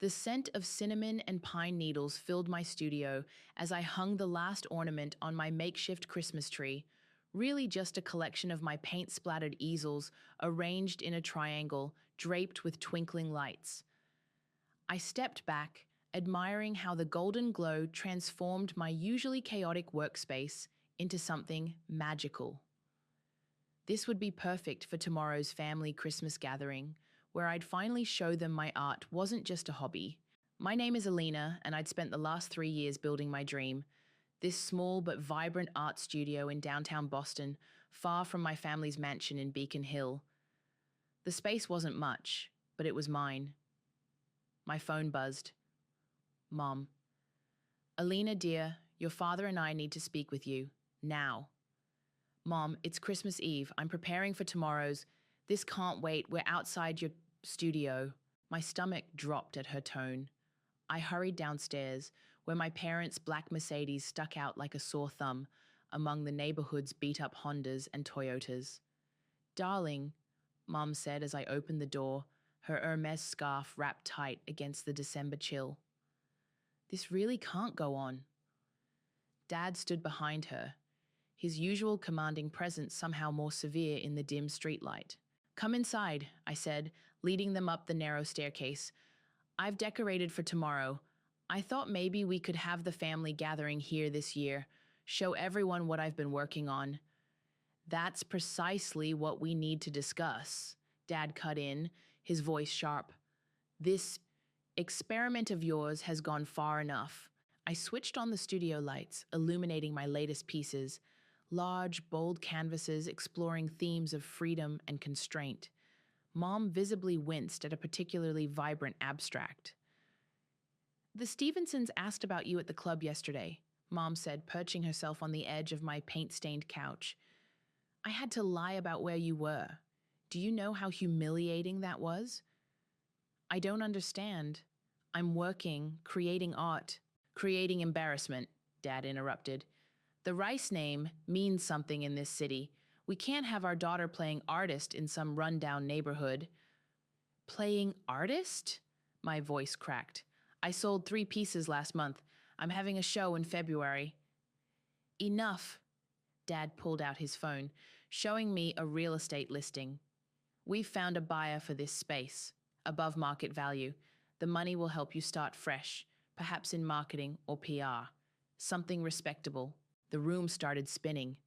The scent of cinnamon and pine needles filled my studio as I hung the last ornament on my makeshift Christmas tree, really just a collection of my paint-splattered easels arranged in a triangle draped with twinkling lights. I stepped back, admiring how the golden glow transformed my usually chaotic workspace into something magical. This would be perfect for tomorrow's family Christmas gathering, where I'd finally show them my art wasn't just a hobby. My name is Alina, and I'd spent the last 3 years building my dream, this small but vibrant art studio in downtown Boston, far from my family's mansion in Beacon Hill. The space wasn't much, but it was mine. My phone buzzed. Mom. Alina, dear, your father and I need to speak with you. Now. Mom, it's Christmas Eve. I'm preparing for tomorrow's. This can't wait. We're outside your studio. My stomach dropped at her tone. I hurried downstairs, where my parents' black Mercedes stuck out like a sore thumb among the neighborhood's beat-up Hondas and Toyotas. Darling, Mom said as I opened the door, her Hermes scarf wrapped tight against the December chill. This really can't go on. Dad stood behind her, his usual commanding presence somehow more severe in the dim streetlight. Come inside, I said, leading them up the narrow staircase. I've decorated for tomorrow. I thought maybe we could have the family gathering here this year, show everyone what I've been working on. That's precisely what we need to discuss, Dad cut in, his voice sharp. This experiment of yours has gone far enough. I switched on the studio lights, illuminating my latest pieces, large, bold canvases exploring themes of freedom and constraint. Mom visibly winced at a particularly vibrant abstract. The Stevensons asked about you at the club yesterday, Mom said, perching herself on the edge of my paint-stained couch. I had to lie about where you were. Do you know how humiliating that was? I don't understand. I'm working, creating art. Creating embarrassment, Dad interrupted. The Rice name means something in this city. We can't have our daughter playing artist in some rundown neighborhood. Playing artist? My voice cracked. I sold 3 pieces last month. I'm having a show in February. Enough. Dad pulled out his phone, showing me a real estate listing. We've found a buyer for this space, above market value. The money will help you start fresh, perhaps in marketing or PR. Something respectable. The room started spinning.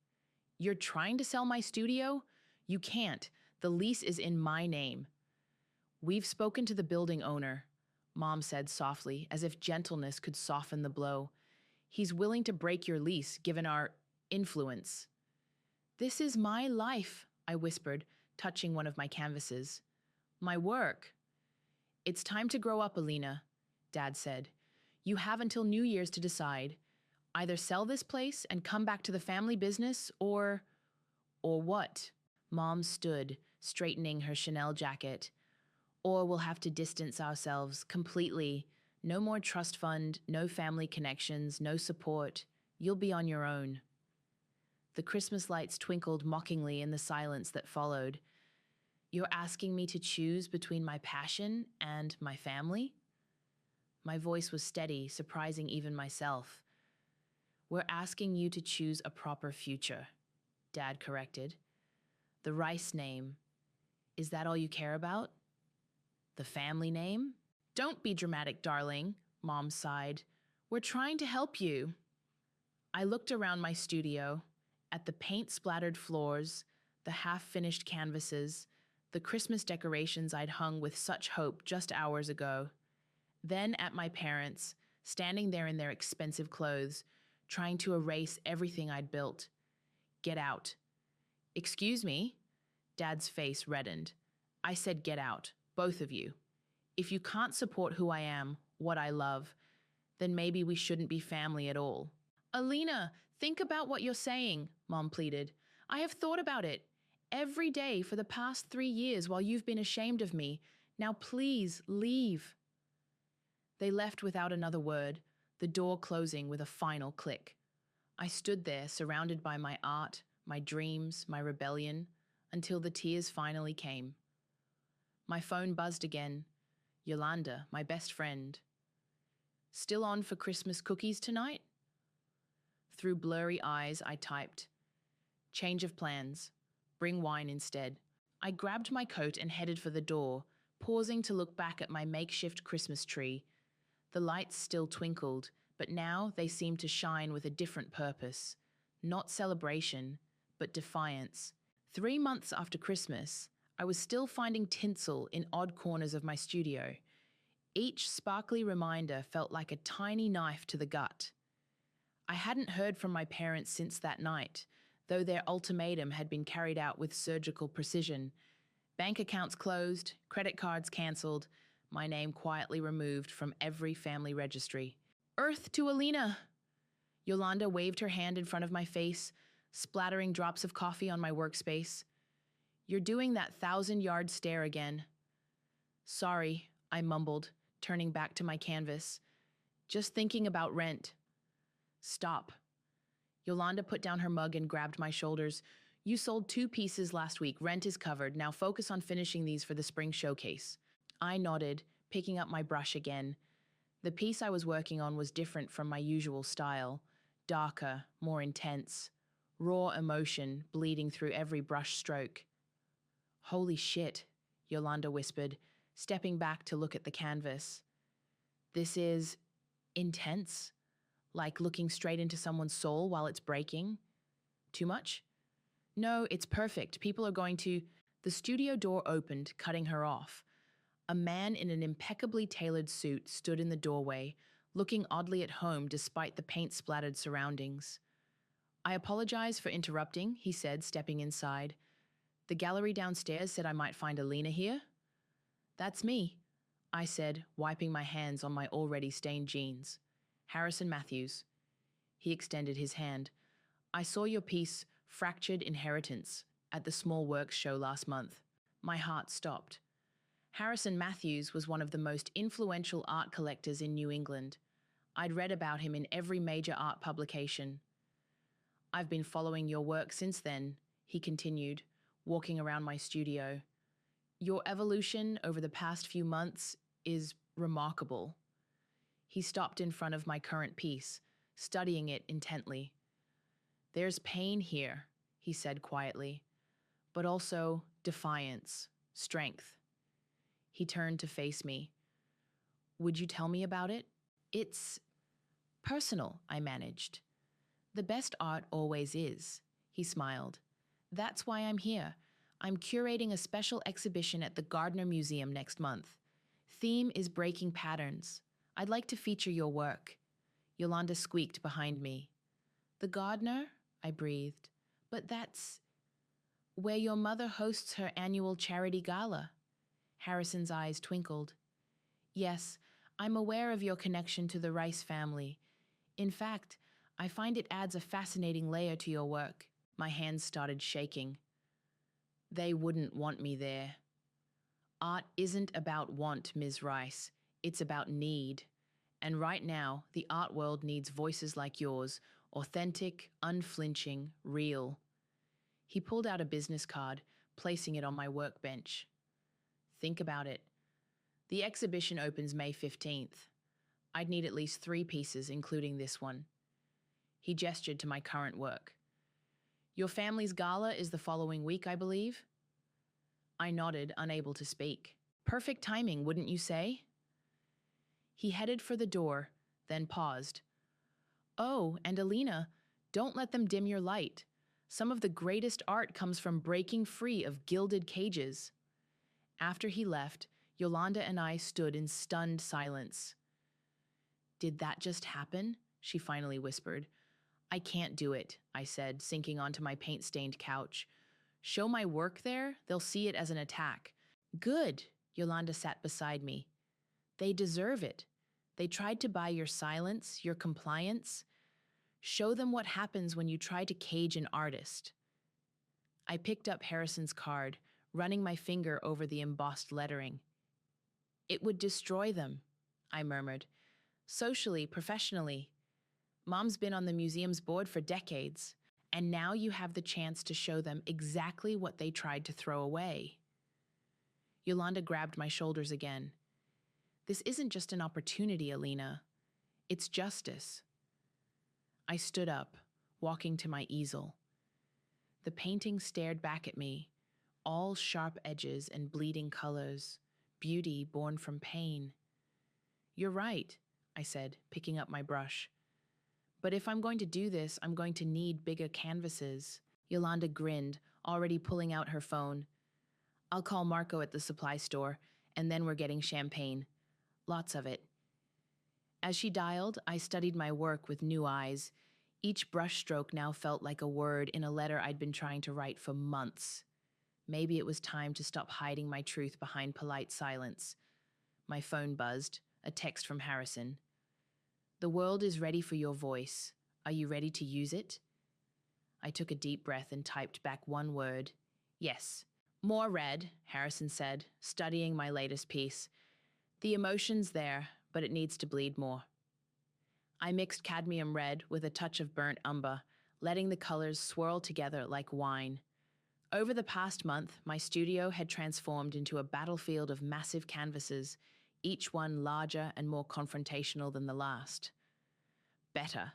You're trying to sell my studio? You can't. The lease is in my name. We've spoken to the building owner, Mom said softly, as if gentleness could soften the blow. He's willing to break your lease, given our influence. This is my life, I whispered, touching one of my canvases. My work. It's time to grow up, Alina, Dad said. You have until New Year's to decide. Either sell this place and come back to the family business, or what? Mom stood, straightening her Chanel jacket. Or we'll have to distance ourselves completely. No more trust fund, no family connections, no support. You'll be on your own. The Christmas lights twinkled mockingly in the silence that followed. You're asking me to choose between my passion and my family? My voice was steady, surprising even myself. We're asking you to choose a proper future, Dad corrected. The Rice name. Is that all you care about? The family name? Don't be dramatic, darling, Mom sighed. We're trying to help you. I looked around my studio, at the paint-splattered floors, the half-finished canvases, the Christmas decorations I'd hung with such hope just hours ago. Then at my parents, standing there in their expensive clothes, trying to erase everything I'd built. Get out. Excuse me? Dad's face reddened. I said get out, both of you. If you can't support who I am, what I love, then maybe we shouldn't be family at all. Alina, think about what you're saying, Mom pleaded. I have thought about it every day for the past 3 years while you've been ashamed of me. Now please, leave. They left without another word, the door closing with a final click. I stood there, surrounded by my art, my dreams, my rebellion, until the tears finally came. My phone buzzed again. Yolanda, my best friend. Still on for Christmas cookies tonight? Through blurry eyes, I typed, change of plans. Bring wine instead. I grabbed my coat and headed for the door, pausing to look back at my makeshift Christmas tree. The lights still twinkled, but now they seemed to shine with a different purpose. Not celebration, but defiance. 3 months after Christmas, I was still finding tinsel in odd corners of my studio. Each sparkly reminder felt like a tiny knife to the gut. I hadn't heard from my parents since that night, though their ultimatum had been carried out with surgical precision. Bank accounts closed, credit cards cancelled, my name quietly removed from every family registry. Earth to Alina! Yolanda waved her hand in front of my face, splattering drops of coffee on my workspace. You're doing that 1,000-yard stare again. Sorry, I mumbled, turning back to my canvas. Just thinking about rent. Stop. Yolanda put down her mug and grabbed my shoulders. You sold 2 pieces last week. Rent is covered. Now focus on finishing these for the spring showcase. I nodded, picking up my brush again. The piece I was working on was different from my usual style. Darker, more intense. Raw emotion bleeding through every brush stroke. Holy shit, Yolanda whispered, stepping back to look at the canvas. This is intense? Like looking straight into someone's soul while it's breaking? Too much? No, it's perfect. People are going to... The studio door opened, cutting her off. A man in an impeccably tailored suit stood in the doorway, looking oddly at home despite the paint-splattered surroundings. I apologize for interrupting, he said, stepping inside. The gallery downstairs said I might find Alina here. That's me, I said, wiping my hands on my already stained jeans. Harrison Matthews. He extended his hand. I saw your piece, Fractured Inheritance, at the Small Works show last month. My heart stopped. Harrison Matthews was one of the most influential art collectors in New England. I'd read about him in every major art publication. I've been following your work since then, he continued, walking around my studio. Your evolution over the past few months is remarkable. He stopped in front of my current piece, studying it intently. There's pain here, he said quietly, but also defiance, strength. He turned to face me. Would you tell me about it? It's personal, I managed. The best art always is, he smiled. That's why I'm here. I'm curating a special exhibition at the Gardner Museum next month. Theme is breaking patterns. I'd like to feature your work. Yolanda squeaked behind me. The Gardner? I breathed. But that's where your mother hosts her annual charity gala. Harrison's eyes twinkled. Yes, I'm aware of your connection to the Rice family. In fact, I find it adds a fascinating layer to your work. My hands started shaking. They wouldn't want me there. Art isn't about want, Ms. Rice. It's about need. And right now, the art world needs voices like yours, authentic, unflinching, real. He pulled out a business card, placing it on my workbench. Think about it. The exhibition opens May 15th. I'd need at least 3 pieces, including this one. He gestured to my current work. Your family's gala is the following week, I believe? I nodded, unable to speak. Perfect timing, wouldn't you say? He headed for the door, then paused. Oh, and Alina, don't let them dim your light. Some of the greatest art comes from breaking free of gilded cages. After he left, Yolanda and I stood in stunned silence. Did that just happen? She finally whispered. I can't do it, I said, sinking onto my paint-stained couch. Show my work there, they'll see it as an attack. Good, Yolanda sat beside me. They deserve it. They tried to buy your silence, your compliance. Show them what happens when you try to cage an artist. I picked up Harrison's card, running my finger over the embossed lettering. It would destroy them, I murmured. Socially, professionally. Mom's been on the museum's board for decades, and now you have the chance to show them exactly what they tried to throw away. Yolanda grabbed my shoulders again. This isn't just an opportunity, Alina. It's justice. I stood up, walking to my easel. The painting stared back at me, all sharp edges and bleeding colors, beauty born from pain. You're right, I said, picking up my brush. But if I'm going to do this, I'm going to need bigger canvases. Yolanda grinned, already pulling out her phone. I'll call Marco at the supply store, and then we're getting champagne. Lots of it. As she dialed, I studied my work with new eyes. Each brushstroke now felt like a word in a letter I'd been trying to write for months. Maybe it was time to stop hiding my truth behind polite silence. My phone buzzed, a text from Harrison. The world is ready for your voice. Are you ready to use it? I took a deep breath and typed back one word. Yes. More red, Harrison said, studying my latest piece. The emotion's there, but it needs to bleed more. I mixed cadmium red with a touch of burnt umber, letting the colors swirl together like wine. Over the past month, my studio had transformed into a battlefield of massive canvases, each one larger and more confrontational than the last. Better,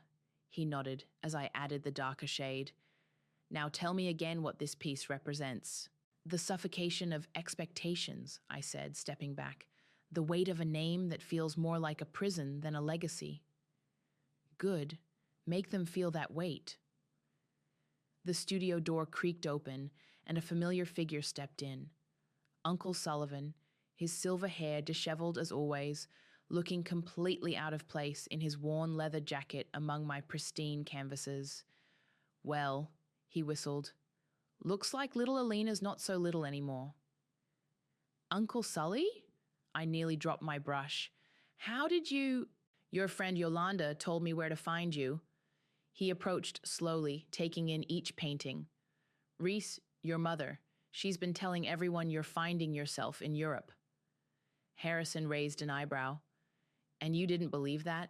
he nodded as I added the darker shade. Now tell me again what this piece represents. The suffocation of expectations, I said, stepping back. The weight of a name that feels more like a prison than a legacy. Good. Make them feel that weight. The studio door creaked open, and a familiar figure stepped in. Uncle Sullivan, his silver hair disheveled as always, looking completely out of place in his worn leather jacket among my pristine canvases. Well, he whistled. Looks like little Alina's not so little anymore. Uncle Sully? I nearly dropped my brush. How did you... Your friend Yolanda told me where to find you. He approached slowly, taking in each painting. Reese, your mother. She's been telling everyone you're finding yourself in Europe. Harrison raised an eyebrow. And you didn't believe that?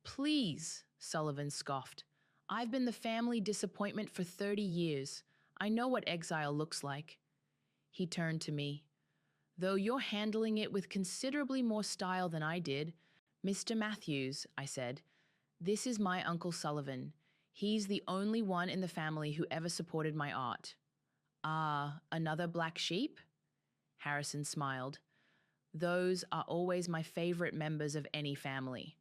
Please, Sullivan scoffed. I've been the family disappointment for 30 years. I know what exile looks like. He turned to me. Though you're handling it with considerably more style than I did, Mr. Matthews, I said, this is my Uncle Sullivan. He's the only one in the family who ever supported my art. Ah, another black sheep? Harrison smiled. Those are always my favorite members of any family.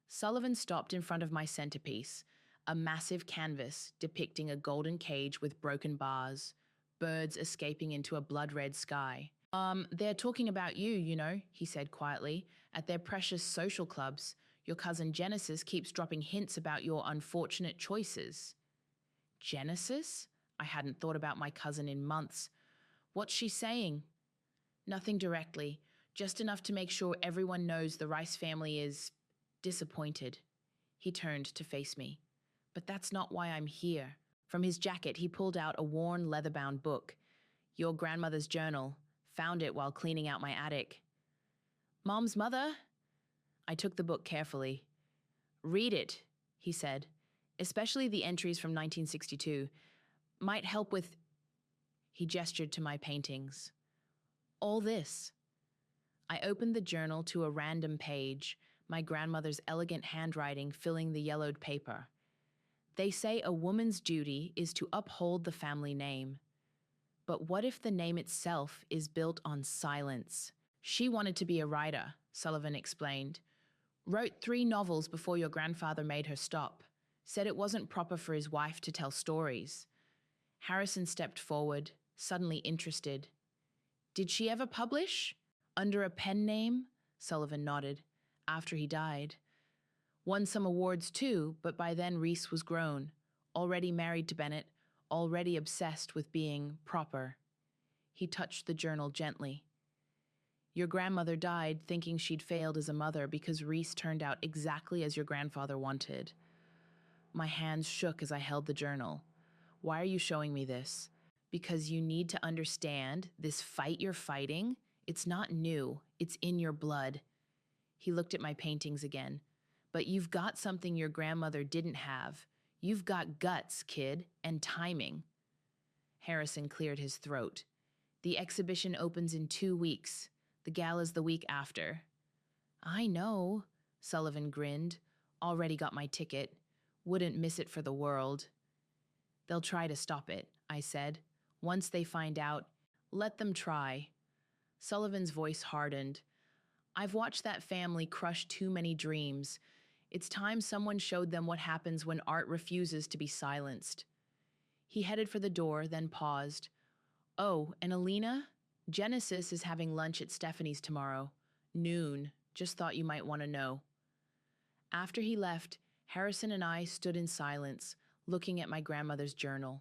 Sullivan stopped in front of my centerpiece, a massive canvas depicting a golden cage with broken bars, birds escaping into a blood-red sky. They're talking about you, you know, he said quietly, at their precious social clubs. Your cousin Genesis keeps dropping hints about your unfortunate choices. Genesis? I hadn't thought about my cousin in months. What's she saying? Nothing directly, just enough to make sure everyone knows the Rice family is disappointed. He turned to face me. But that's not why I'm here. From his jacket, he pulled out a worn, leather-bound book. Your grandmother's journal. Found it while cleaning out my attic. Mom's mother? I took the book carefully. Read it, he said, especially the entries from 1962. Might help with... He gestured to my paintings. All this. I opened the journal to a random page, my grandmother's elegant handwriting filling the yellowed paper. They say a woman's duty is to uphold the family name. But what if the name itself is built on silence? She wanted to be a writer, Sullivan explained. Wrote 3 novels before your grandfather made her stop. Said it wasn't proper for his wife to tell stories. Harrison stepped forward, suddenly interested. Did she ever publish? Under a pen name? Sullivan nodded. After he died. Won some awards too, but by then Reese was grown. Already married to Bennett. Already obsessed with being proper. He touched the journal gently. Your grandmother died thinking she'd failed as a mother because Reese turned out exactly as your grandfather wanted. My hands shook as I held the journal. Why are you showing me this? Because you need to understand this fight you're fighting, it's not new, it's in your blood. He looked at my paintings again. But you've got something your grandmother didn't have. You've got guts, kid, and timing. Harrison cleared his throat. The exhibition opens in 2 weeks. The gala's the week after. I know, Sullivan grinned. Already got my ticket. Wouldn't miss it for the world. They'll try to stop it, I said. Once they find out, let them try. Sullivan's voice hardened. I've watched that family crush too many dreams. It's time someone showed them what happens when art refuses to be silenced. He headed for the door, then paused. Oh, and Alina? Genesis is having lunch at Stephanie's tomorrow. Noon. Just thought you might want to know. After he left, Harrison and I stood in silence, looking at my grandmother's journal.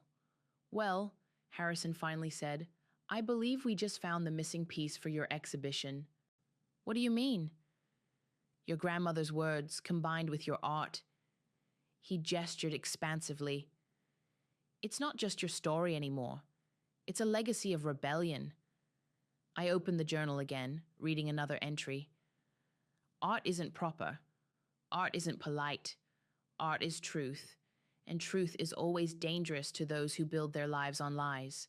Well, Harrison finally said, I believe we just found the missing piece for your exhibition. What do you mean? Your grandmother's words combined with your art. He gestured expansively. It's not just your story anymore. It's a legacy of rebellion. I opened the journal again, reading another entry. Art isn't proper. Art isn't polite. Art is truth. And truth is always dangerous to those who build their lives on lies.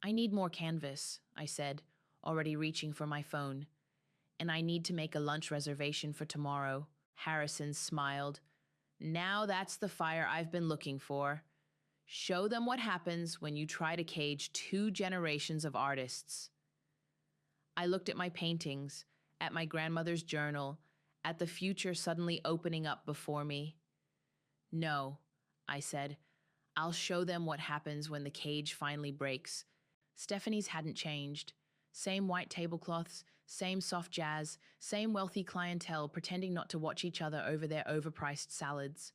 I need more canvas, I said, already reaching for my phone. And I need to make a lunch reservation for tomorrow. Harrison smiled. Now that's the fire I've been looking for. Show them what happens when you try to cage 2 generations of artists. I looked at my paintings, at my grandmother's journal, at the future suddenly opening up before me. No, I said. I'll show them what happens when the cage finally breaks. Stephanie's hadn't changed. Same white tablecloths, same soft jazz, same wealthy clientele pretending not to watch each other over their overpriced salads.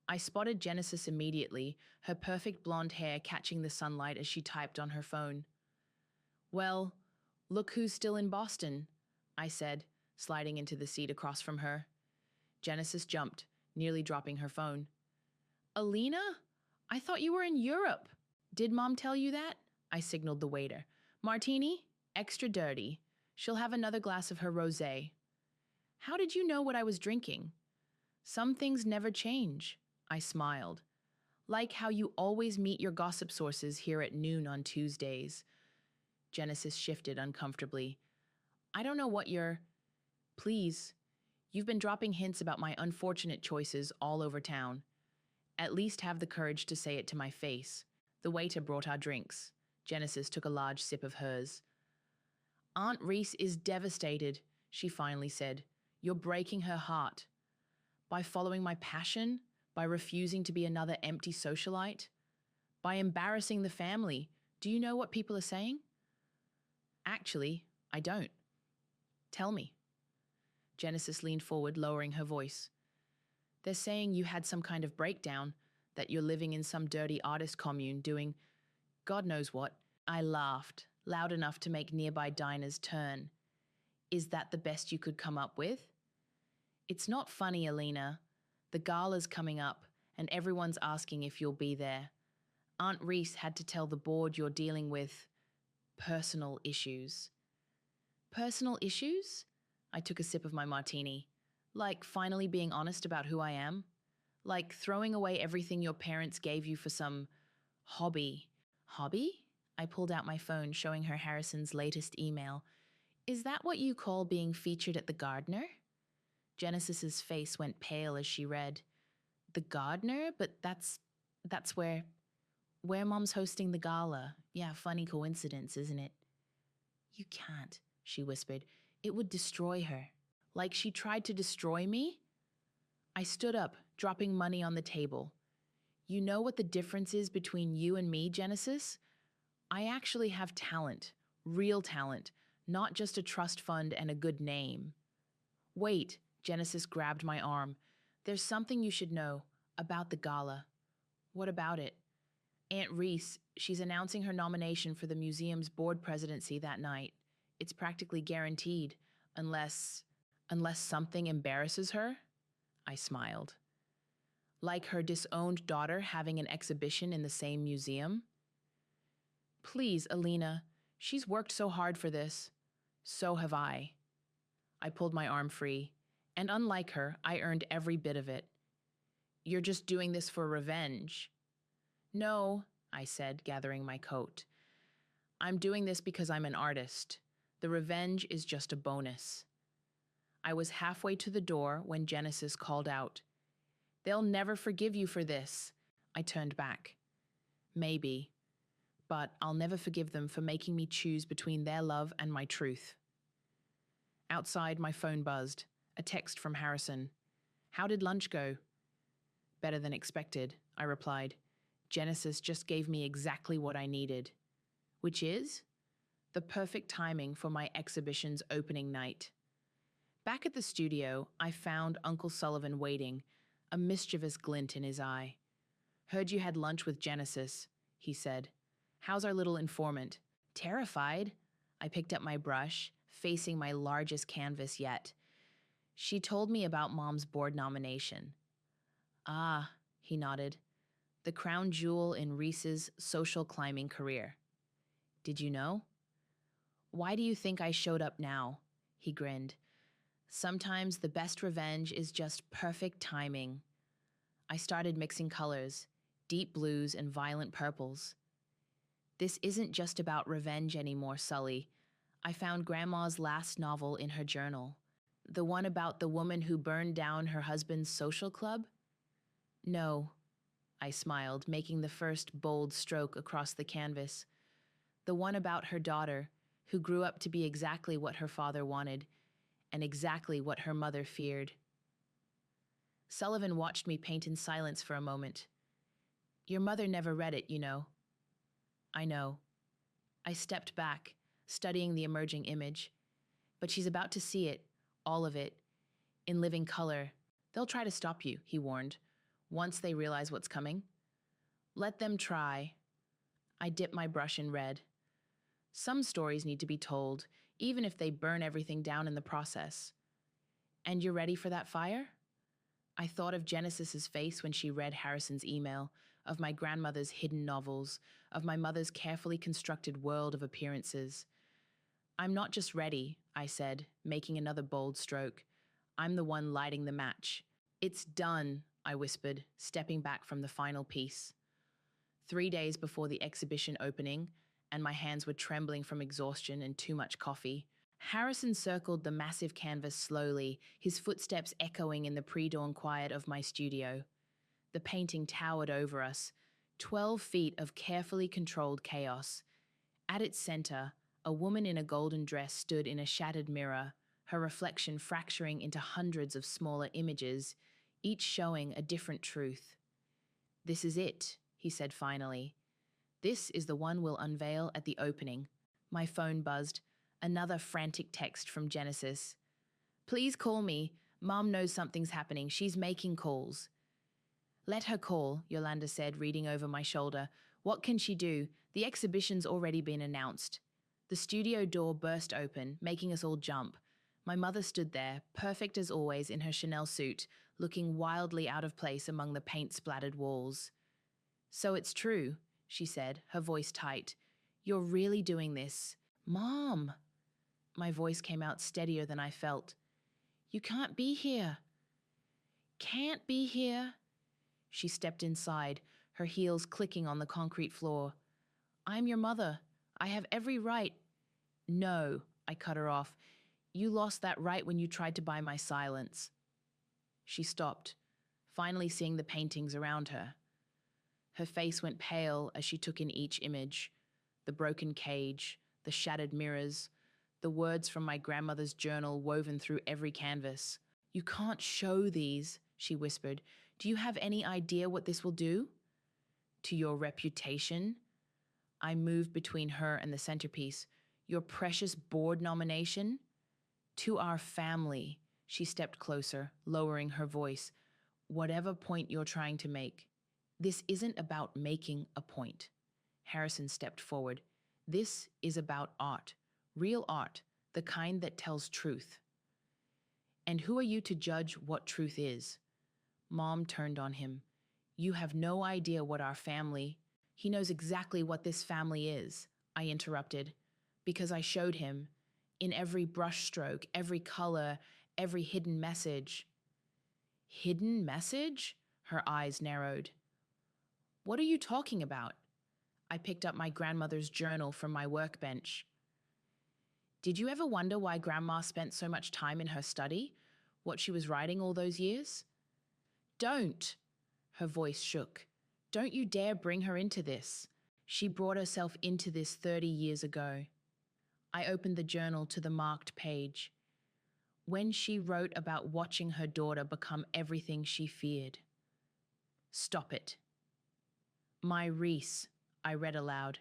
I spotted Genesis immediately, her perfect blonde hair catching the sunlight as she typed on her phone. Well, look who's still in Boston, I said, sliding into the seat across from her. Genesis jumped, nearly dropping her phone. Alina? I thought you were in Europe. Did Mom tell you that? I signaled the waiter. Martini? Extra dirty. She'll have another glass of her rosé. How did you know what I was drinking? Some things never change, I smiled. Like how you always meet your gossip sources here at noon on Tuesdays. Genesis shifted uncomfortably. I don't know what you're... Please, you've been dropping hints about my unfortunate choices all over town. At least have the courage to say it to my face. The waiter brought our drinks. Genesis took a large sip of hers. Aunt Reese is devastated, she finally said. You're breaking her heart. By following my passion? By refusing to be another empty socialite? By embarrassing the family? Do you know what people are saying? Actually, I don't. Tell me. Genesis leaned forward, lowering her voice. They're saying you had some kind of breakdown, that you're living in some dirty artist commune doing God knows what. I laughed, loud enough to make nearby diners turn. Is that the best you could come up with? It's not funny, Alina. The gala's coming up, and everyone's asking if you'll be there. Aunt Reese had to tell the board you're dealing with personal issues. Personal issues? I took a sip of my martini. Like finally being honest about who I am? Like throwing away everything your parents gave you for some hobby. Hobby? I pulled out my phone, showing her Harrison's latest email. Is that what you call being featured at the Gardner? Genesis's face went pale as she read. The Gardner? But that's where Mom's hosting the gala. Yeah, funny coincidence, isn't it? You can't, she whispered. It would destroy her. Like she tried to destroy me? I stood up, dropping money on the table. You know what the difference is between you and me, Genesis? I actually have talent, real talent, not just a trust fund and a good name. Wait, Genesis grabbed my arm. There's something you should know about the gala. What about it? Aunt Reese, she's announcing her nomination for the museum's board presidency that night. It's practically guaranteed, unless something embarrasses her? I smiled. Like her disowned daughter having an exhibition in the same museum? Please, Alina, she's worked so hard for this. So have I. I pulled my arm free, and unlike her, I earned every bit of it. You're just doing this for revenge. No, I said, gathering my coat. I'm doing this because I'm an artist. The revenge is just a bonus. I was halfway to the door when Genesis called out, "They'll never forgive you for this." I turned back. Maybe, but I'll never forgive them for making me choose between their love and my truth. Outside, my phone buzzed. A text from Harrison. "How did lunch go?" "Better than expected," I replied. "Genesis just gave me exactly what I needed." Which is? The perfect timing for my exhibition's opening night. Back at the studio, I found Uncle Sullivan waiting, a mischievous glint in his eye. "Heard you had lunch with Genesis," he said. "How's our little informant?" "Terrified." I picked up my brush, facing my largest canvas yet. "She told me about Mom's board nomination." "Ah," he nodded. "The crown jewel in Reese's social climbing career." "Did you know?" "Why do you think I showed up now?" He grinned. "Sometimes the best revenge is just perfect timing." I started mixing colors, deep blues and violent purples. "This isn't just about revenge anymore, Sully. I found Grandma's last novel in her journal. The one about the woman who burned down her husband's social club?" "No," I smiled, making the first bold stroke across the canvas. "The one about her daughter, who grew up to be exactly what her father wanted, and exactly what her mother feared." Sullivan watched me paint in silence for a moment. "Your mother never read it, you know." "I know." I stepped back, studying the emerging image. "But she's about to see it, all of it, in living color. They'll try to stop you," he warned, "once they realize what's coming." "Let them try." I dipped my brush in red. Some stories need to be told, even if they burn everything down in the process. "And you're ready for that fire?" I thought of Genesis's face when she read Harrison's email, of my grandmother's hidden novels, of my mother's carefully constructed world of appearances. "I'm not just ready," I said, making another bold stroke. "I'm the one lighting the match." "It's done," I whispered, stepping back from the final piece. 3 days before the exhibition opening, and my hands were trembling from exhaustion and too much coffee, Harrison circled the massive canvas slowly, his footsteps echoing in the pre-dawn quiet of my studio. The painting towered over us, 12 feet of carefully controlled chaos. At its center, a woman in a golden dress stood in a shattered mirror, her reflection fracturing into hundreds of smaller images, each showing a different truth. "This is it," he said finally. "This is the one we'll unveil at the opening." My phone buzzed. Another frantic text from Genesis. "Please call me. Mom knows something's happening. She's making calls." "Let her call," Yolanda said, reading over my shoulder. "What can she do? The exhibition's already been announced." The studio door burst open, making us all jump. My mother stood there, perfect as always in her Chanel suit, looking wildly out of place among the paint-splattered walls. "So it's true," she said, her voice tight. "You're really doing this." "Mom!" My voice came out steadier than I felt. "You can't be here." "Can't be here?" She stepped inside, her heels clicking on the concrete floor. "I'm your mother. I have every right." "No," I cut her off. "You lost that right when you tried to buy my silence." She stopped, finally seeing the paintings around her. Her face went pale as she took in each image. The broken cage, the shattered mirrors, the words from my grandmother's journal woven through every canvas. "You can't show these," she whispered. "Do you have any idea what this will do?" "To your reputation?" I moved between her and the centerpiece. "Your precious board nomination?" "To our family." She stepped closer, lowering her voice. "Whatever point you're trying to make." "This isn't about making a point." Harrison stepped forward. "This is about art. Real art, the kind that tells truth." "And who are you to judge what truth is?" Mom turned on him. "You have no idea what our family—" "He knows exactly what this family is," I interrupted, because I showed him, in every brushstroke, every color, every hidden message. "Hidden message?" Her eyes narrowed. "What are you talking about?" I picked up my grandmother's journal from my workbench. Did you ever wonder why Grandma spent so much time in her study? What she was writing all those years? Don't! Her voice shook. Don't you dare bring her into this. She brought herself into this 30 years ago. I opened the journal to the marked page. When she wrote about watching her daughter become everything she feared. Stop it. My Reese, I read aloud.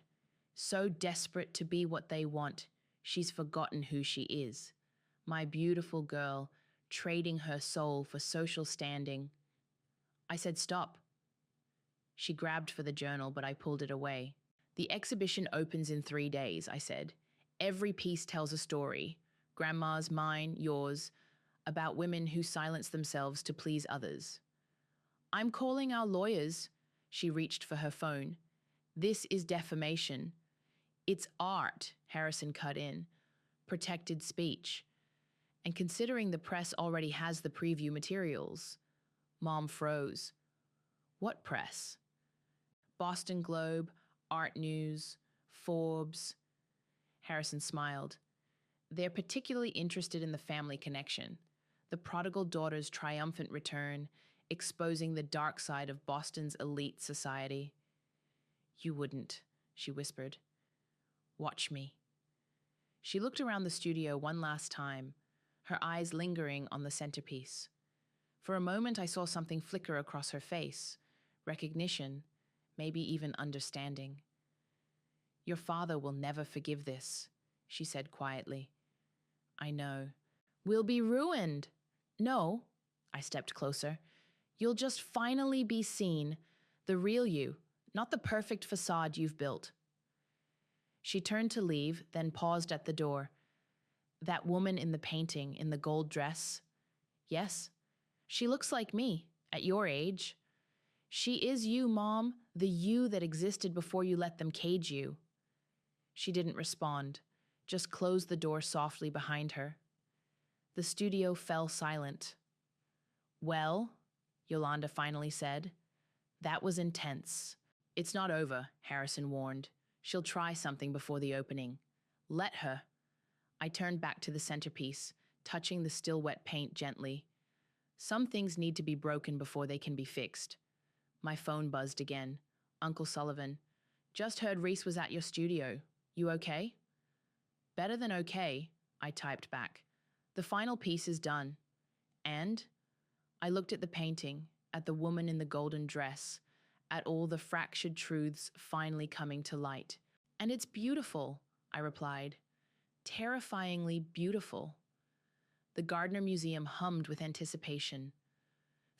So desperate to be what they want, she's forgotten who she is. My beautiful girl, trading her soul for social standing. I said stop. She grabbed for the journal, but I pulled it away. The exhibition opens in 3 days, I said. Every piece tells a story. Grandma's, mine, yours, about women who silence themselves to please others. I'm calling our lawyers. She reached for her phone. This is defamation. It's art, Harrison cut in. Protected speech. And considering the press already has the preview materials. Mom froze. What press? Boston Globe, Art News, Forbes. Harrison smiled. They're particularly interested in the family connection, the prodigal daughter's triumphant return, exposing the dark side of Boston's elite society. You wouldn't, she whispered. Watch me. She looked around the studio one last time, her eyes lingering on the centerpiece. For a moment I saw something flicker across her face, recognition, maybe even understanding. Your father will never forgive this, she said quietly. I know. We'll be ruined. No, I stepped closer. You'll just finally be seen, the real you, not the perfect facade you've built. She turned to leave, then paused at the door. That woman in the painting, in the gold dress? Yes, she looks like me, at your age. She is you, Mom, the you that existed before you let them cage you. She didn't respond, just closed the door softly behind her. The studio fell silent. Well, Yolanda finally said. That was intense. It's not over, Harrison warned. She'll try something before the opening. Let her. I turned back to the centerpiece, touching the still wet paint gently. Some things need to be broken before they can be fixed. My phone buzzed again. Uncle Sullivan. Just heard Reese was at your studio. You okay? Better than okay, I typed back. The final piece is done. And? I looked at the painting, at the woman in the golden dress, at all the fractured truths finally coming to light. And it's beautiful, I replied. Terrifyingly beautiful. The Gardner Museum hummed with anticipation.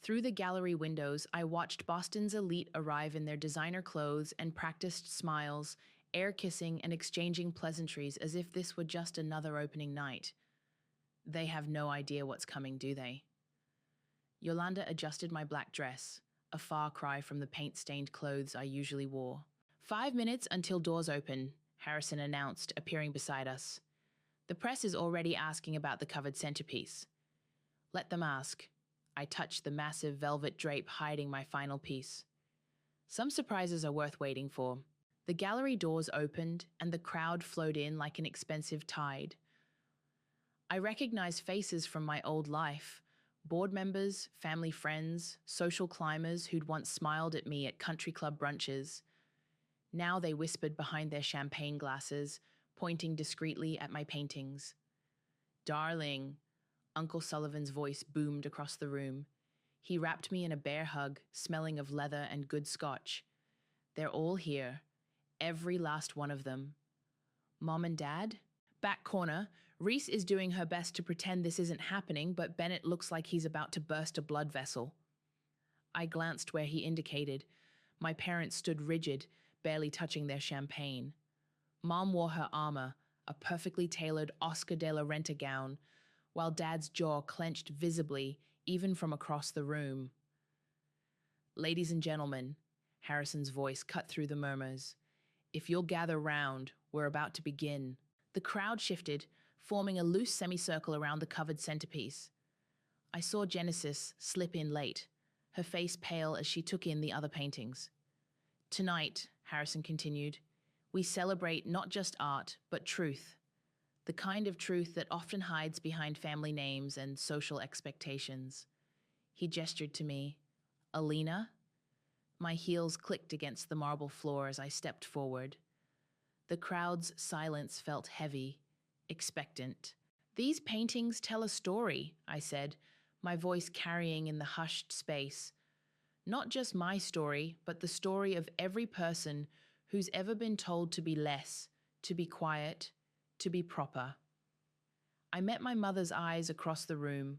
Through the gallery windows, I watched Boston's elite arrive in their designer clothes and practiced smiles, air-kissing and exchanging pleasantries as if this were just another opening night. They have no idea what's coming, do they? Yolanda adjusted my black dress, a far cry from the paint-stained clothes I usually wore. 5 minutes until doors open, Harrison announced, appearing beside us. The press is already asking about the covered centerpiece. Let them ask. I touched the massive velvet drape hiding my final piece. Some surprises are worth waiting for. The gallery doors opened and the crowd flowed in like an expensive tide. I recognized faces from my old life, board members, family friends, social climbers who'd once smiled at me at country club brunches. Now they whispered behind their champagne glasses, pointing discreetly at my paintings. Darling, Uncle Sullivan's voice boomed across the room. He wrapped me in a bear hug, smelling of leather and good scotch. They're all here, every last one of them. Mom and Dad? Back corner, Reese is doing her best to pretend this isn't happening, but Bennett looks like he's about to burst a blood vessel. I glanced where he indicated. My parents stood rigid, barely touching their champagne. Mom wore her armor, a perfectly tailored Oscar de la Renta gown, while Dad's jaw clenched visibly, even from across the room. Ladies and gentlemen, Harrison's voice cut through the murmurs. If you'll gather round, we're about to begin. The crowd shifted, forming a loose semicircle around the covered centerpiece. I saw Genesis slip in late, her face pale as she took in the other paintings. Tonight, Harrison continued, we celebrate not just art, but truth. the kind of truth that often hides behind family names and social expectations. He gestured to me. Alina? My heels clicked against the marble floor as I stepped forward. The crowd's silence felt heavy, expectant. These paintings tell a story, I said, my voice carrying in the hushed space. Not just my story, but the story of every person who's ever been told to be less, to be quiet, to be proper. I met my mother's eyes across the room.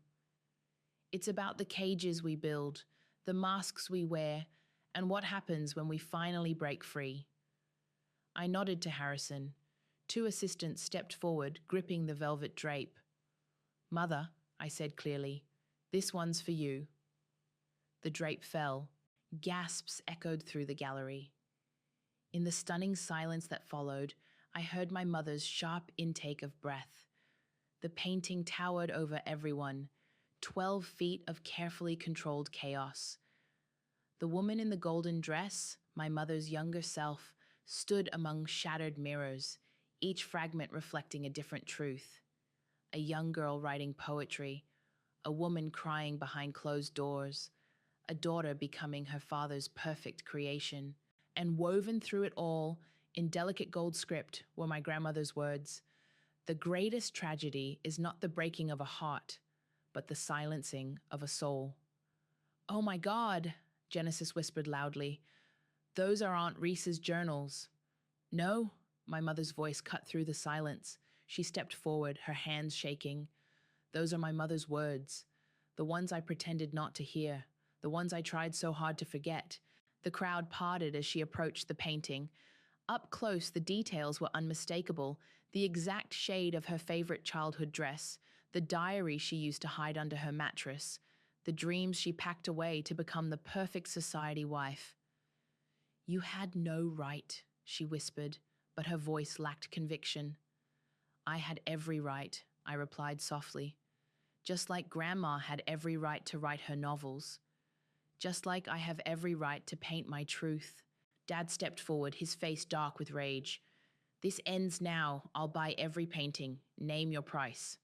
It's about the cages we build, the masks we wear, and what happens when we finally break free. I nodded to Harrison. Two assistants stepped forward, gripping the velvet drape. Mother, I said clearly, this one's for you. The drape fell. Gasps echoed through the gallery. In the stunning silence that followed, I heard my mother's sharp intake of breath. The painting towered over everyone, 12 feet of carefully controlled chaos. The woman in the golden dress, my mother's younger self, stood among shattered mirrors, each fragment reflecting a different truth. A young girl writing poetry, a woman crying behind closed doors, a daughter becoming her father's perfect creation. And woven through it all, in delicate gold script, were my grandmother's words. The greatest tragedy is not the breaking of a heart, but the silencing of a soul. Oh my God, Genesis whispered loudly. Those are Aunt Reese's journals. No, my mother's voice cut through the silence. She stepped forward, her hands shaking. Those are my mother's words, the ones I pretended not to hear, the ones I tried so hard to forget. The crowd parted as she approached the painting. Up close, the details were unmistakable, the exact shade of her favorite childhood dress, the diary she used to hide under her mattress, the dreams she packed away to become the perfect society wife. You had no right, she whispered, but her voice lacked conviction. I had every right, I replied softly. Just like Grandma had every right to write her novels. Just like I have every right to paint my truth. Dad stepped forward, his face dark with rage. This ends now. I'll buy every painting. Name your price.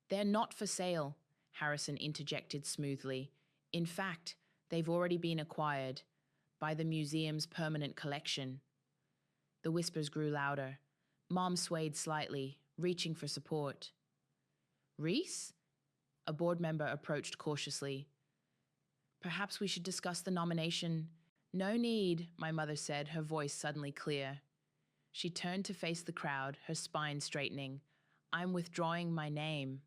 They're not for sale, Harrison interjected smoothly. In fact, they've already been acquired by the museum's permanent collection. The whispers grew louder. Mom swayed slightly, reaching for support. Reese? A board member approached cautiously. Perhaps we should discuss the nomination. No need, my mother said, her voice suddenly clear. She turned to face the crowd, her spine straightening. I'm withdrawing my name.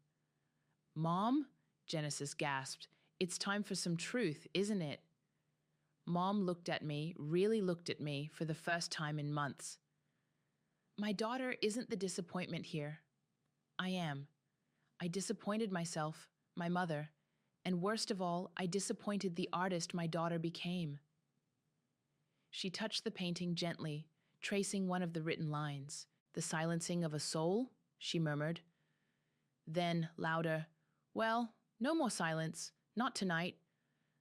Mom? Genesis gasped. It's time for some truth, isn't it? Mom looked at me, really looked at me, for the first time in months. My daughter isn't the disappointment here. I am. I disappointed myself, my mother, and worst of all, I disappointed the artist my daughter became. She touched the painting gently, tracing one of the written lines. The silencing of a soul, she murmured. Then, louder, well, no more silence, not tonight.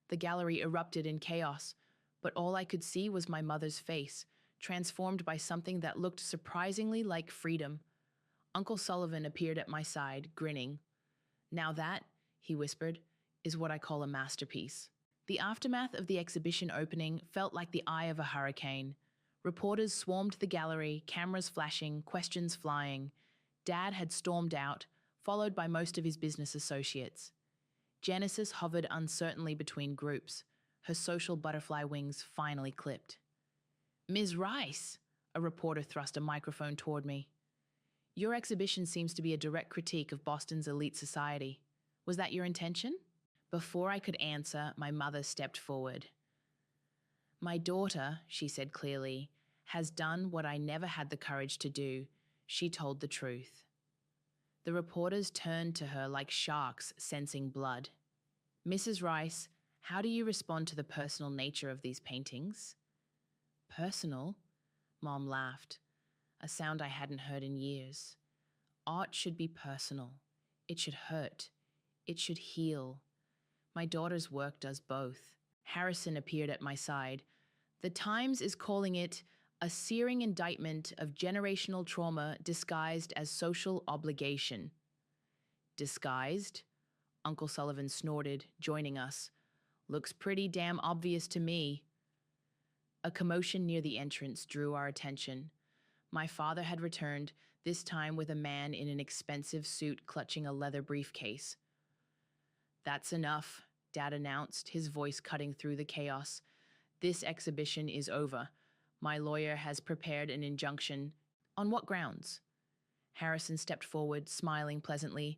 The gallery erupted in chaos, but all I could see was my mother's face, transformed by something that looked surprisingly like freedom. Uncle Sullivan appeared at my side, grinning. Now that, he whispered, is what I call a masterpiece. The aftermath of the exhibition opening felt like the eye of a hurricane. Reporters swarmed the gallery, cameras flashing, questions flying. Dad had stormed out, followed by most of his business associates. Genesis hovered uncertainly between groups, her social butterfly wings finally clipped. Ms. Rice, a reporter thrust a microphone toward me. Your exhibition seems to be a direct critique of Boston's elite society. Was that your intention? Before I could answer, my mother stepped forward. My daughter, she said clearly, has done what I never had the courage to do. She told the truth. The reporters turned to her like sharks sensing blood. Mrs. Rice, how do you respond to the personal nature of these paintings? Personal? Mom laughed, a sound I hadn't heard in years. Art should be personal. It should hurt. It should heal. My daughter's work does both. Harrison appeared at my side. The Times is calling it A searing indictment of generational trauma disguised as social obligation. Disguised? Uncle Sullivan snorted, joining us. Looks pretty damn obvious to me. A commotion near the entrance drew our attention. My father had returned, this time with a man in an expensive suit clutching a leather briefcase. That's enough, Dad announced, his voice cutting through the chaos. This exhibition is over. My lawyer has prepared an injunction. On what grounds? Harrison stepped forward, smiling pleasantly.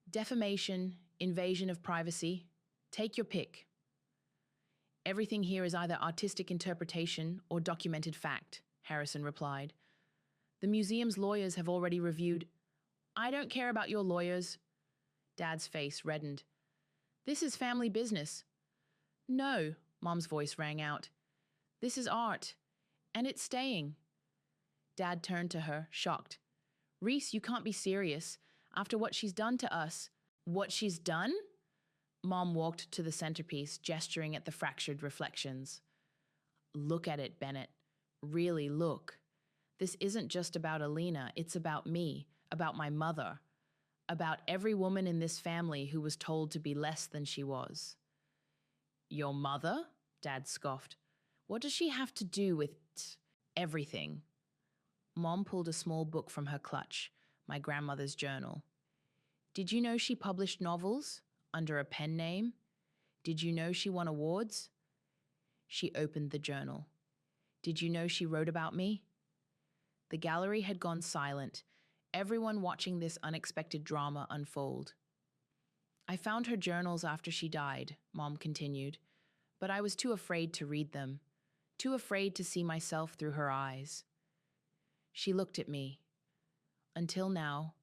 Defamation, invasion of privacy. Take your pick. Everything here is either artistic interpretation or documented fact, Harrison replied. The museum's lawyers have already reviewed. I don't care about your lawyers. Dad's face reddened. This is family business. No, Mom's voice rang out. This is art, and it's staying. Dad turned to her, shocked. Reese, you can't be serious. After what she's done to us. What she's done? Mom walked to the centerpiece, gesturing at the fractured reflections. Look at it, Bennett. Really look. This isn't just about Alina, it's about me, about my mother, about every woman in this family who was told to be less than she was. Your mother? Dad scoffed. What does she have to do with everything? Mom pulled a small book from her clutch, my grandmother's journal. Did you know she published novels under a pen name? Did you know she won awards? She opened the journal. Did you know she wrote about me? The gallery had gone silent, everyone watching this unexpected drama unfold. I found her journals after she died, Mom continued, but I was too afraid to read them, too afraid to see myself through her eyes. She looked at me. Until now.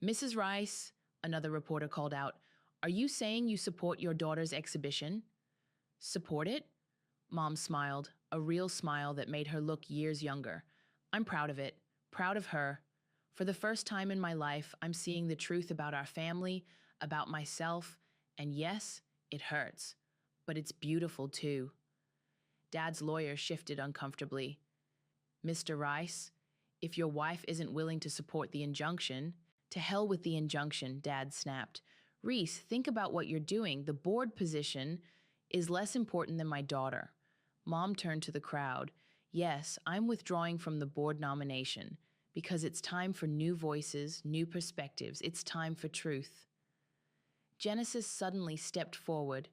Mrs. Rice, another reporter called out, are you saying you support your daughter's exhibition? Support it? Mom smiled, a real smile that made her look years younger. I'm proud of it, proud of her. For the first time in my life, I'm seeing the truth about our family, about myself, and yes, it hurts, but it's beautiful too. Dad's lawyer shifted uncomfortably. Mr. Rice, if your wife isn't willing to support the injunction, to hell with the injunction, Dad snapped. Reese, think about what you're doing. The board position is less important than my daughter. Mom turned to the crowd. Yes, I'm withdrawing from the board nomination because it's time for new voices, new perspectives. It's time for truth. Genesis suddenly stepped forward.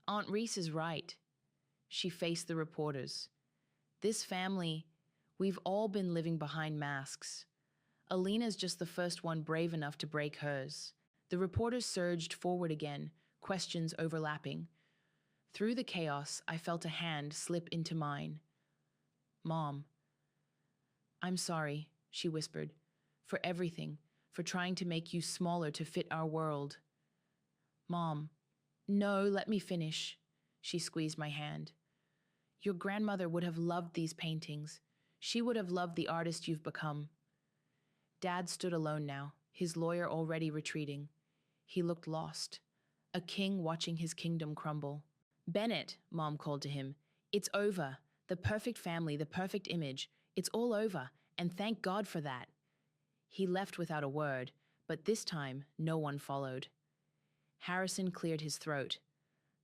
Aunt Reese is right. She faced the reporters. This family, we've all been living behind masks. Alina's just the first one brave enough to break hers. The reporters surged forward again, questions overlapping. Through the chaos, I felt a hand slip into mine. Mom. I'm sorry, she whispered, for everything, for trying to make you smaller to fit our world. Mom. No, let me finish. She squeezed my hand. Your grandmother would have loved these paintings. She would have loved the artist you've become. Dad stood alone now, his lawyer already retreating. He looked lost, a king watching his kingdom crumble. Bennett, Mom called to him, it's over. The perfect family, the perfect image. It's all over, and thank God for that. He left without a word, but this time no one followed. Harrison cleared his throat.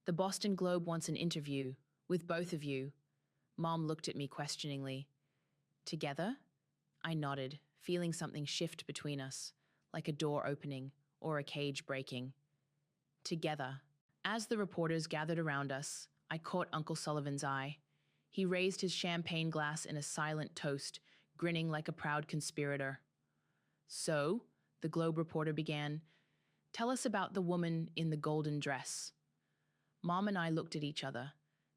The Boston Globe wants an interview with both of you. Mom looked at me questioningly. Together? I nodded, feeling something shift between us, like a door opening or a cage breaking. Together. As the reporters gathered around us, I caught Uncle Sullivan's eye. He raised his champagne glass in a silent toast, grinning like a proud conspirator. So, the Globe reporter began, tell us about the woman in the golden dress. Mom and I looked at each other,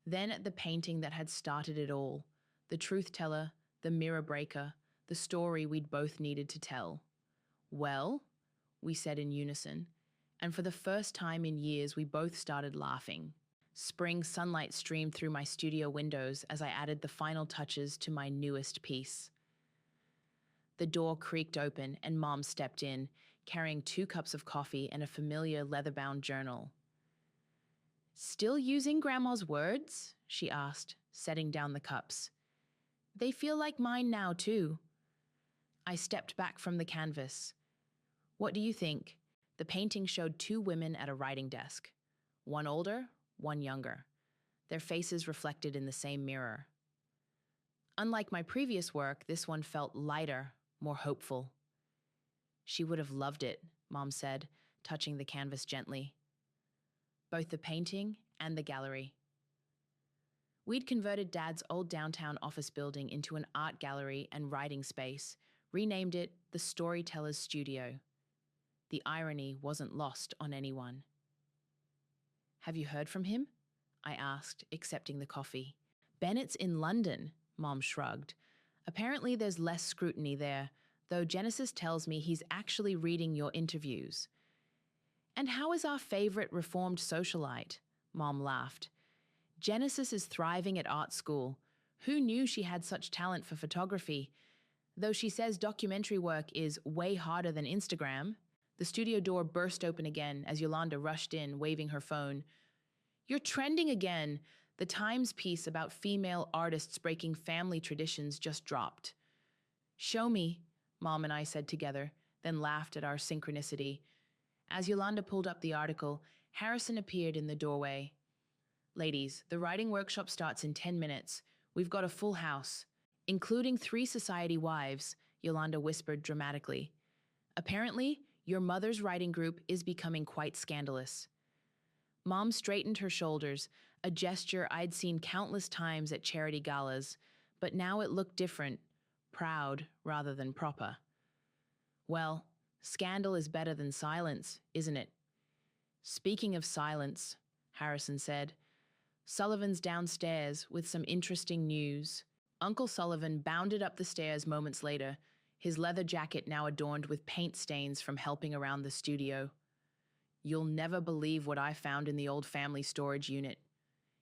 then at the painting that had started it all, the truth teller, the mirror breaker, the story we'd both needed to tell. Well, we said in unison, and for the first time in years we both started laughing. Spring sunlight streamed through my studio windows as I added the final touches to my newest piece. The door creaked open and Mom stepped in, carrying 2 cups of coffee and a familiar leather-bound journal. Still using Grandma's words? She asked, setting down the cups. They feel like mine now, too. I stepped back from the canvas. What do you think? The painting showed two women at a writing desk. One older, one younger. Their faces reflected in the same mirror. Unlike my previous work, this one felt lighter, more hopeful. She would have loved it, Mom said, touching the canvas gently. Both the painting and the gallery. We'd converted Dad's old downtown office building into an art gallery and writing space, renamed it the Storyteller's Studio. The irony wasn't lost on anyone. Have you heard from him? I asked, accepting the coffee. Bennett's in London, Mom shrugged. Apparently there's less scrutiny there, though Genesis tells me he's actually reading your interviews. And how is our favorite reformed socialite? Mom laughed. Genesis is thriving at art school. Who knew she had such talent for photography? Though she says documentary work is way harder than Instagram. The studio door burst open again as Yolanda rushed in, waving her phone. You're trending again. The Times piece about female artists breaking family traditions just dropped. Show me, Mom and I said together, then laughed at our synchronicity. As Yolanda pulled up the article, Harrison appeared in the doorway. Ladies, the writing workshop starts in 10 minutes. We've got a full house, including 3 society wives, Yolanda whispered dramatically. Apparently, your mother's writing group is becoming quite scandalous. Mom straightened her shoulders, a gesture I'd seen countless times at charity galas, but now it looked different, proud rather than proper. Well, scandal is better than silence, isn't it? Speaking of silence, Harrison said, Sullivan's downstairs with some interesting news. Uncle Sullivan bounded up the stairs moments later, his leather jacket now adorned with paint stains from helping around the studio. You'll never believe what I found in the old family storage unit.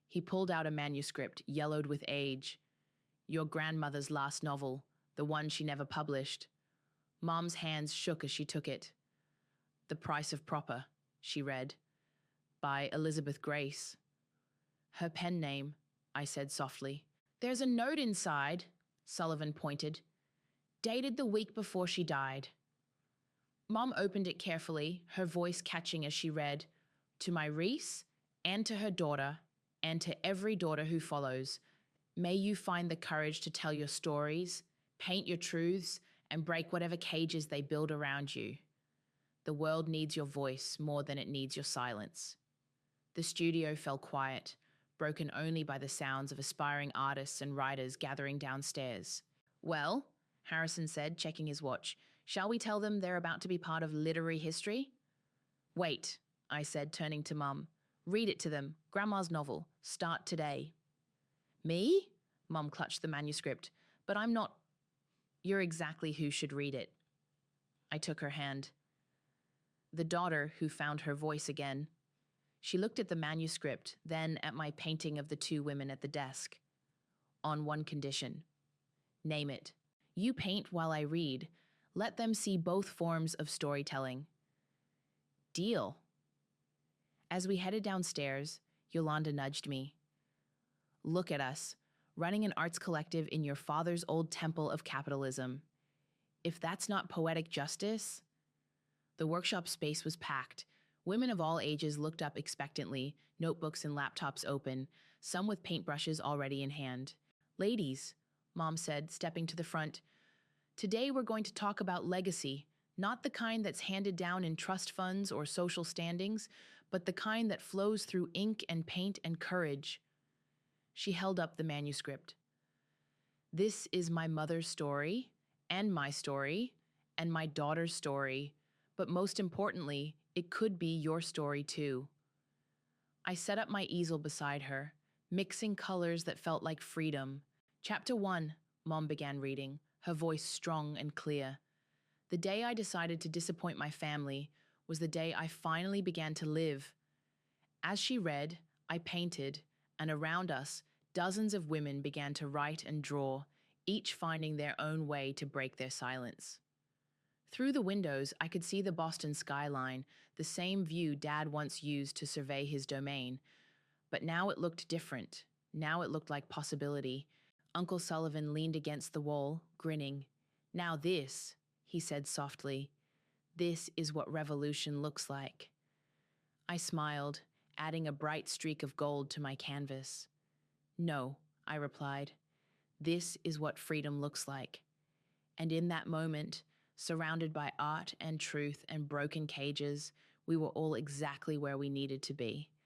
He pulled out a manuscript, yellowed with age. Your grandmother's last novel, the one she never published. Mom's hands shook as she took it. The Price of Proper, she read, by Elizabeth Grace. Her pen name, I said softly. There's a note inside, Sullivan pointed. Dated the week before she died. Mom opened it carefully, her voice catching as she read, To my Reese, and to her daughter, and to every daughter who follows, may you find the courage to tell your stories, paint your truths, and break whatever cages they build around you. The world needs your voice more than it needs your silence. The studio fell quiet, broken only by the sounds of aspiring artists and writers gathering downstairs. Well, Harrison said, checking his watch, shall we tell them they're about to be part of literary history? Wait, I said, turning to Mum. Read it to them. Grandma's novel. Start today. Me? Mum clutched the manuscript. But I'm not... You're exactly who should read it. I took her hand. The daughter who found her voice again. She looked at the manuscript, then at my painting of the 2 women at the desk. On one condition. Name it. You paint while I read. Let them see both forms of storytelling. Deal. As we headed downstairs, Yolanda nudged me. Look at us, running an arts collective in your father's old temple of capitalism. If that's not poetic justice... The workshop space was packed. Women of all ages looked up expectantly, notebooks and laptops open, some with paintbrushes already in hand. Ladies, Mom said, stepping to the front, today we're going to talk about legacy, not the kind that's handed down in trust funds or social standings, but the kind that flows through ink and paint and courage. She held up the manuscript. This is my mother's story, and my daughter's story, but most importantly, it could be your story too. I set up my easel beside her, mixing colors that felt like freedom. Chapter 1, Mom began reading, her voice strong and clear. The day I decided to disappoint my family was the day I finally began to live. As she read, I painted, and around us, dozens of women began to write and draw, each finding their own way to break their silence. Through the windows, I could see the Boston skyline, the same view Dad once used to survey his domain. But now it looked different. Now it looked like possibility. Uncle Sullivan leaned against the wall, grinning. Now this, he said softly, this is what revolution looks like. I smiled, adding a bright streak of gold to my canvas. No, I replied. This is what freedom looks like. And in that moment, surrounded by art and truth and broken cages, we were all exactly where we needed to be.